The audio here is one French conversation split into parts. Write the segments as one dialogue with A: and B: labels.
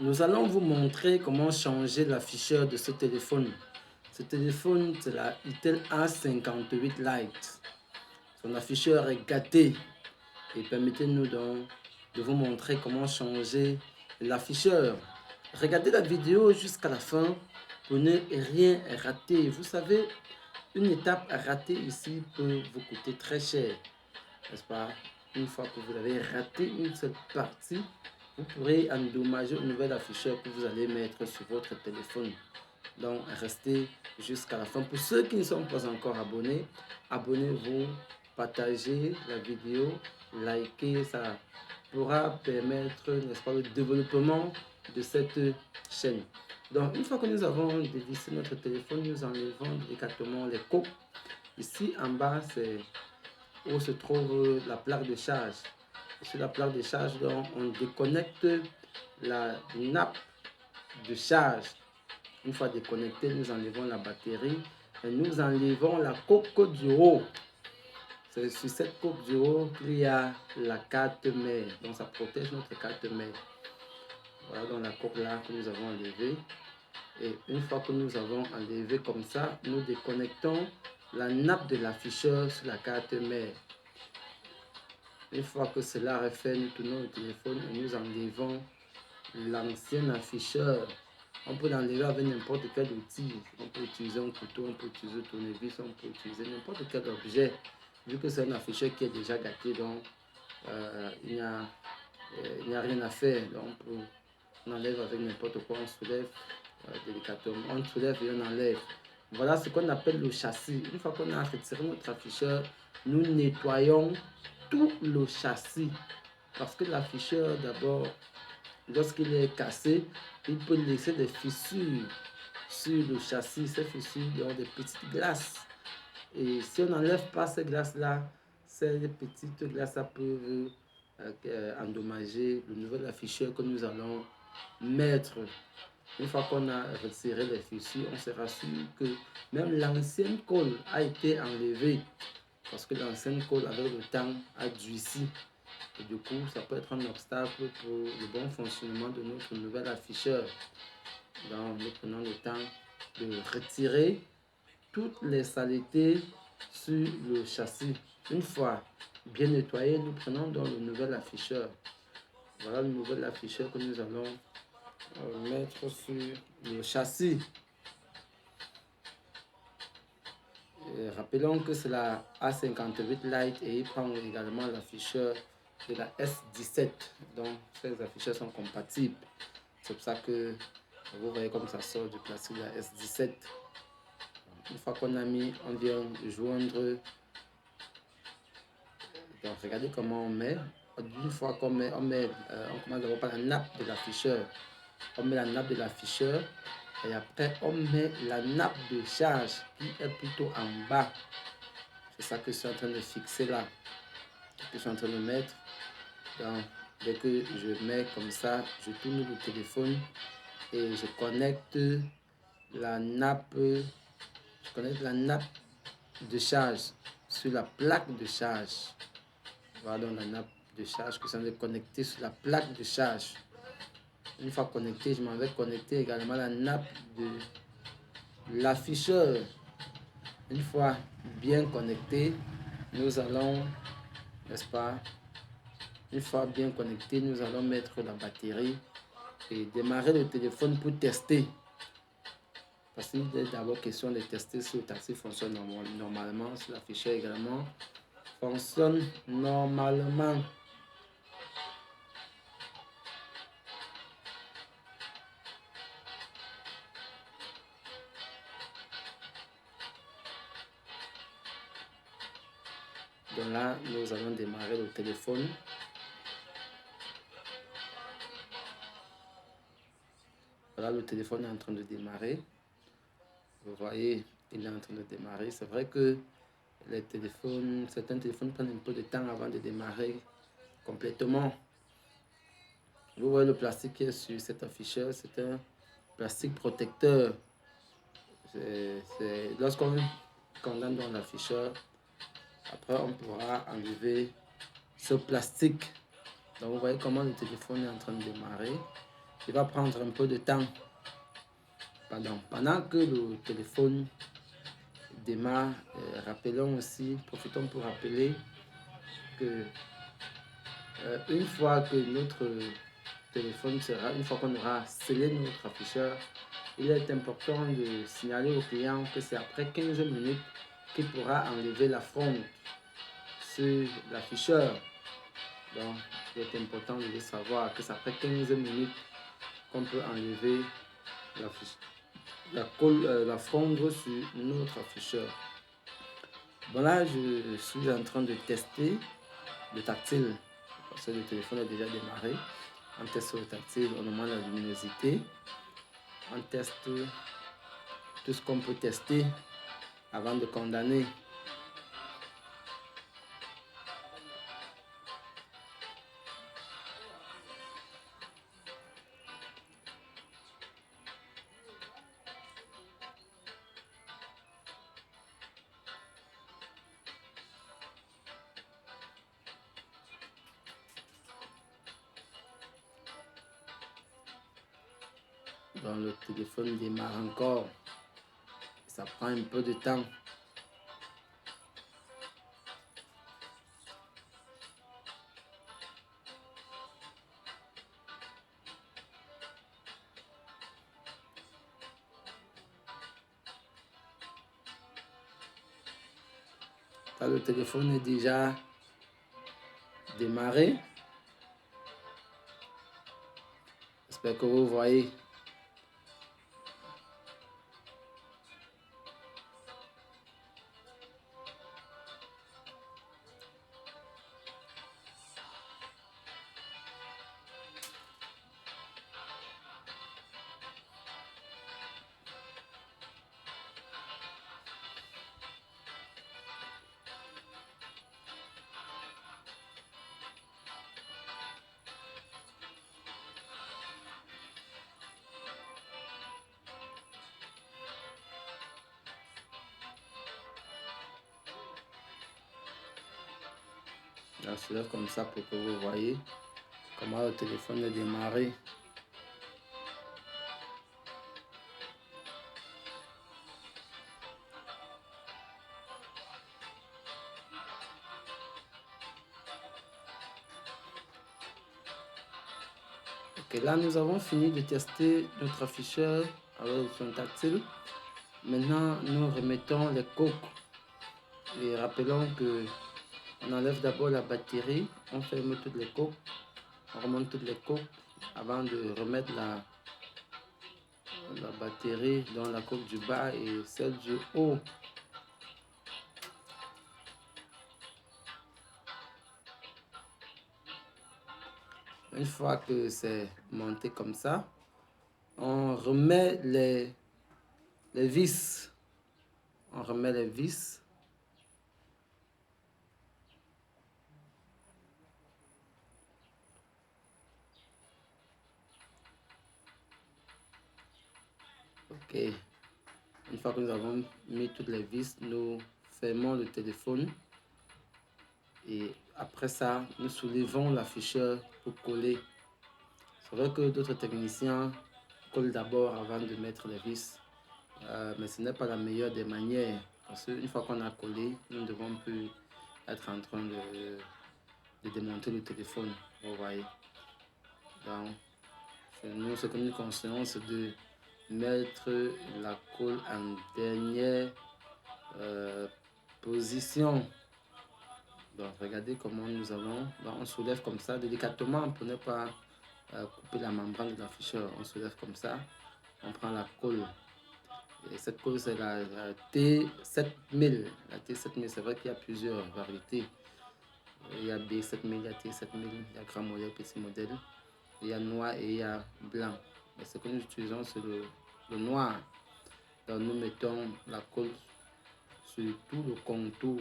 A: Nous allons vous montrer comment changer l'afficheur de ce téléphone. Ce téléphone, c'est la Itel A58 Lite. Son afficheur est gâté. Et permettez-nous donc de vous montrer comment changer l'afficheur. Regardez la vidéo jusqu'à la fin pour ne rien rater. Vous savez, une étape ratée ici peut vous coûter très cher, n'est-ce pas? Une fois que vous avez raté une seule partie, vous pourrez endommager un nouvel afficheur que vous allez mettre sur votre téléphone. Donc, restez jusqu'à la fin. Pour ceux qui ne sont pas encore abonnés, abonnez-vous, partagez la vidéo, likez, ça pourra permettre, n'est-ce pas, le développement de cette chaîne. Donc, une fois que nous avons dévissé notre téléphone, nous enlevons délicatement les coques. Ici, en bas, c'est où se trouve la plaque de charge. Sur la plaque de charge, donc, on déconnecte la nappe de charge. Une fois déconnecté, nous enlevons la batterie et nous enlevons la coque du haut. C'est sur cette coque du haut qu'il y a la carte mère. Donc ça protège notre carte mère. Voilà donc la coque là que nous avons enlevée. Et une fois que nous avons enlevé comme ça, nous déconnectons la nappe de l'afficheur sur la carte mère. Une fois que cela est fait, nous tournons le téléphone et nous enlevons l'ancien afficheur. On peut l'enlever avec n'importe quel outil. On peut utiliser un couteau, on peut utiliser un tournevis, on peut utiliser n'importe quel objet. Vu que c'est un afficheur qui est déjà gâté, donc il n'y a rien à faire. Donc on enlève avec n'importe quoi, on soulève délicatement. On soulève et on enlève. Voilà ce qu'on appelle le châssis. Une fois qu'on a retiré notre afficheur, nous nettoyons tout le châssis. Parce que l'afficheur, d'abord, lorsqu'il est cassé, il peut laisser des fissures sur le châssis. Ces fissures ont des petites glaces. Et si on n'enlève pas ces glaces-là, ces petites glaces-là peuvent endommager le nouvel afficheur que nous allons mettre. Une fois qu'on a retiré les fissures, on sera sûr que même l'ancienne colle a été enlevée. Parce que l'ancienne colle, avec le temps, a durci. Et du coup, ça peut être un obstacle pour le bon fonctionnement de notre nouvel afficheur. Donc, nous prenons le temps de retirer toutes les saletés sur le châssis. Une fois bien nettoyé, nous prenons donc le nouvel afficheur. Voilà le nouvel afficheur que nous allons mettre sur le châssis. Et rappelons que c'est la A58 Lite et il prend également l'afficheur de la S17. Donc, ces afficheurs sont compatibles. C'est pour ça que vous voyez comme ça sort du plastique de la S17. Une fois qu'on a mis, on vient joindre. Donc, regardez comment on met. Une fois qu'on met, on commence d'abord par la nappe de l'afficheur. On met la nappe de l'afficheur et après on met la nappe de charge qui est plutôt en bas. C'est ça que je suis en train de fixer là. Que je suis en train de mettre. Donc, dès que je mets comme ça, je tourne le téléphone et je connecte la nappe. Je connecte la nappe de charge sur la plaque de charge. Voilà donc la nappe de charge que je suis en train de connecter sur la plaque de charge. Une fois connecté, je m'en vais connecter également la nappe de l'afficheur. Une fois bien connecté, nous allons, n'est-ce pas, une fois bien connecté, nous allons mettre la batterie et démarrer le téléphone pour tester. Parce qu'il est d'abord question de tester si le taxi fonctionne normalement, si l'afficheur également fonctionne normalement. Donc là, nous allons démarrer le téléphone. Voilà, le téléphone est en train de démarrer. Vous voyez, il est en train de démarrer. C'est vrai que les téléphones, certains téléphones prennent un peu de temps avant de démarrer complètement. Vous voyez le plastique qui est sur cet afficheur, c'est un plastique protecteur. Lorsqu'on condamne dans l'afficheur, après on pourra enlever ce plastique. Donc vous voyez comment le téléphone est en train de démarrer. Il va prendre un peu de temps. Pendant que le téléphone démarre, rappelons aussi, profitons pour rappeler que une fois que notre téléphone sera, une fois qu'on aura scellé notre afficheur, il est important de signaler au client que c'est après 15 minutes qu'il pourra enlever la fronde sur l'afficheur. Donc, il est important de savoir que c'est après 15 minutes qu'on peut enlever la fronde sur notre afficheur. Bon, là, je suis en train de tester le tactile parce que le téléphone est déjà démarré. On teste le tactile, on augmente la luminosité. On teste tout ce qu'on peut tester avant de condamner. Donc le téléphone démarre encore. Ça prend un peu de temps. Là, le téléphone est déjà démarré. J'espère que vous voyez. Là, je lève comme ça pour que vous voyez comment le téléphone est démarré. Ok, là, nous avons fini de tester notre afficheur avec son tactile. Maintenant, nous remettons les coques. Et rappelons que on enlève d'abord la batterie, on ferme toutes les coques, on remonte toutes les coques avant de remettre la batterie dans la coque du bas et celle du haut. Une fois que c'est monté comme ça, on remet les vis. On remet les vis. Ok. Une fois que nous avons mis toutes les vis, nous fermons le téléphone. Et après ça, nous soulevons l'afficheur pour coller. C'est vrai que d'autres techniciens collent d'abord avant de mettre les vis. Mais ce n'est pas la meilleure des manières. Parce qu'une fois qu'on a collé, nous ne devons plus être en train de démonter le téléphone. Vous voyez. Donc, nous, ce que nous conseillons, c'est de mettre la colle en dernière position. Donc, regardez comment nous allons. Donc, on soulève comme ça délicatement pour ne pas couper la membrane de l'afficheur. On soulève comme ça. On prend la colle. Et cette colle, c'est la T7000. La T7000, c'est vrai qu'il y a plusieurs variétés. Il y a B7000, il y a T7000, il y a grand modèle, petit modèle. Il y a noir et il y a blanc. Mais ce que nous utilisons, c'est le noir. Donc nous mettons la colle sur tout le contour.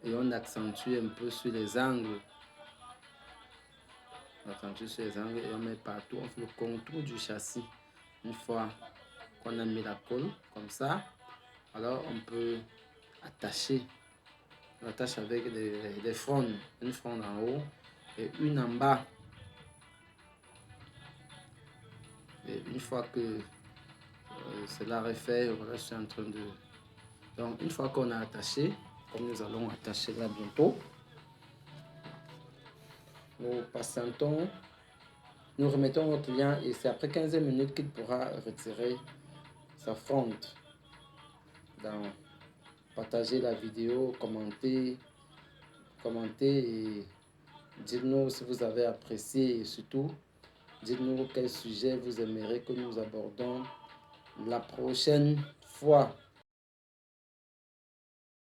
A: Et on accentue un peu sur les angles. On accentue sur les angles et on met partout. On fait le contour du châssis. Une fois qu'on a mis la colle comme ça, alors on peut attacher. On attache avec des frondes. Une fronde en haut et une en bas. une fois que cela est fait, voilà, je suis en train de... Donc, une fois qu'on a attaché, comme nous allons attacher là bientôt, nous patientons, nous remettons au client et c'est après 15 minutes qu'il pourra retirer sa fronte. Donc, partagez la vidéo, commentez et dites-nous si vous avez apprécié et surtout, dites-nous quel sujet vous aimeriez que nous abordons la prochaine fois.